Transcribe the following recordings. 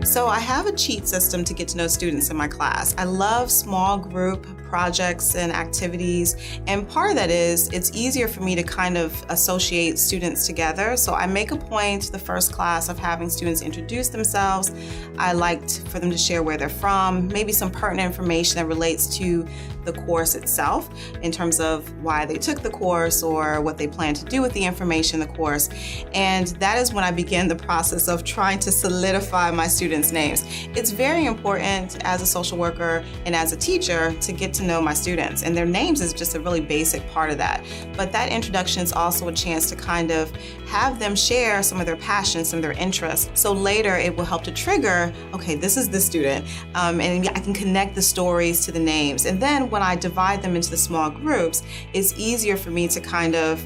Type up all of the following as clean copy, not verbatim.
So I have a cheat system to get to know students in my class. I love small group projects and activities, and part of that is it's easier for me to kind of associate students together. So I make a point the first class of having students introduce themselves. I like for them to share where they're from, maybe some pertinent information that relates to the course itself in terms of why they took the course or what they plan to do with the information in the course. And that is when I begin the process of trying to solidify my students' names. It's very important as a social worker and as a teacher to get to know my students, and their names is just a really basic part of that. But that introduction is also a chance to kind of have them share some of their passions and their interests. So later it will help to trigger, okay, this is the student, and I can connect the stories to the names. And then when I divide them into the small groups, it's easier for me to kind of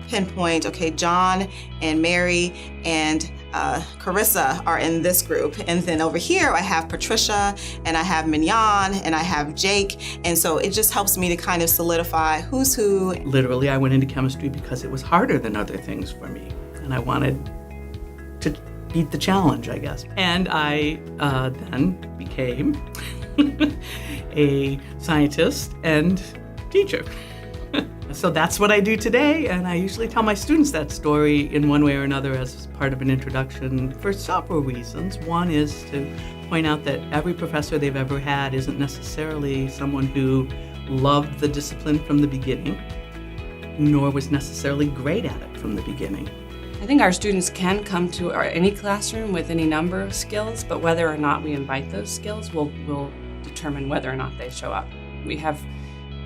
pinpoint, okay, John and Mary and Carissa are in this group. And then over here I have Patricia and I have Mignon and I have Jake. And so it just helps me to kind of solidify who's who. Literally, I went into chemistry because it was harder than other things for me. And I wanted to beat the challenge, I guess. And I then became a scientist and teacher. So that's what I do today, and I usually tell my students that story in one way or another as part of an introduction for several reasons. One is to point out that every professor they've ever had isn't necessarily someone who loved the discipline from the beginning, nor was necessarily great at it from the beginning. I think our students can come to any classroom with any number of skills, but whether or not we invite those skills will determine whether or not they show up. We have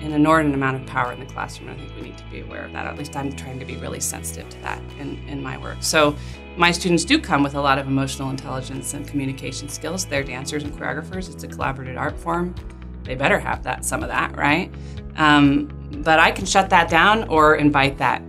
an inordinate amount of power in the classroom, and I think we need to be aware of that. At least I'm trying to be really sensitive to that in my work. So my students do come with a lot of emotional intelligence and communication skills. They're dancers and choreographers. It's a collaborative art form. They better have some of that, right? But I can shut that down or invite that.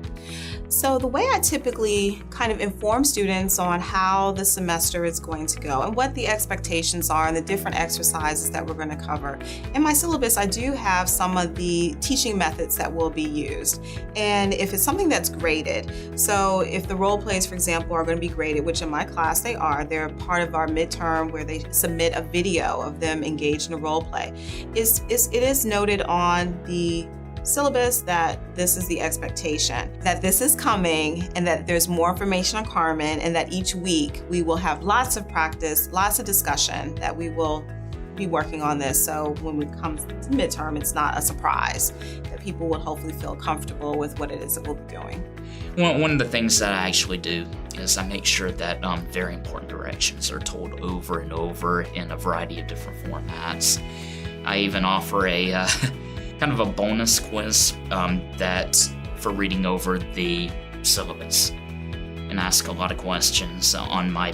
So the way I typically kind of inform students on how the semester is going to go and what the expectations are and the different exercises that we're going to cover. In my syllabus, I do have some of the teaching methods that will be used. And if it's something that's graded, so if the role plays, for example, are going to be graded, which in my class they are, they're part of our midterm where they submit a video of them engaged in a role play. It is noted on the syllabus that this is the expectation, that this is coming, and that there's more information on Carmen, and that each week we will have lots of practice, lots of discussion, that we will be working on this. So when we come to midterm, it's not a surprise, that people will hopefully feel comfortable with what it is that we'll be doing. One of the things that I actually do is I make sure that very important directions are told over and over in a variety of different formats. I even offer a kind of a bonus quiz that for reading over the syllabus and ask a lot of questions on my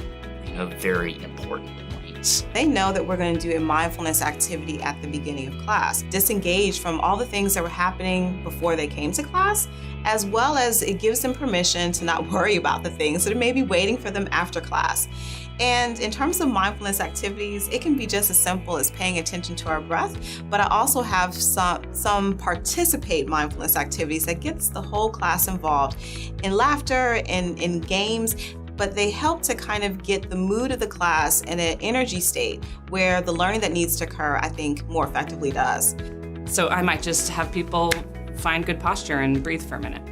very important points. They know that we're going to do a mindfulness activity at the beginning of class, disengage from all the things that were happening before they came to class, as well as it gives them permission to not worry about the things that are maybe waiting for them after class. And in terms of mindfulness activities, it can be just as simple as paying attention to our breath, but I also have some participate mindfulness activities that gets the whole class involved in laughter and in games, but they help to kind of get the mood of the class in an energy state where the learning that needs to occur, I think, more effectively does. So I might just have people find good posture and breathe for a minute.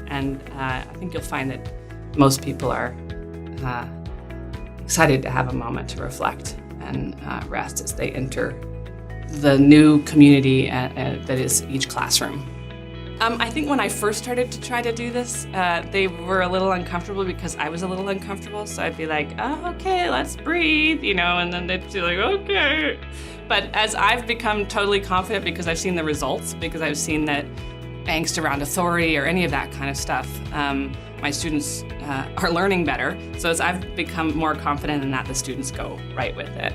And I think you'll find that most people are excited to have a moment to reflect and rest as they enter the new community that is each classroom. I think when I first started to try to do this, they were a little uncomfortable because I was a little uncomfortable. So I'd be like, oh, okay, let's breathe, and then they'd be like, okay. But as I've become totally confident because I've seen the results, because I've seen that angst around authority or any of that kind of stuff, my students are learning better. So as I've become more confident in that, the students go right with it.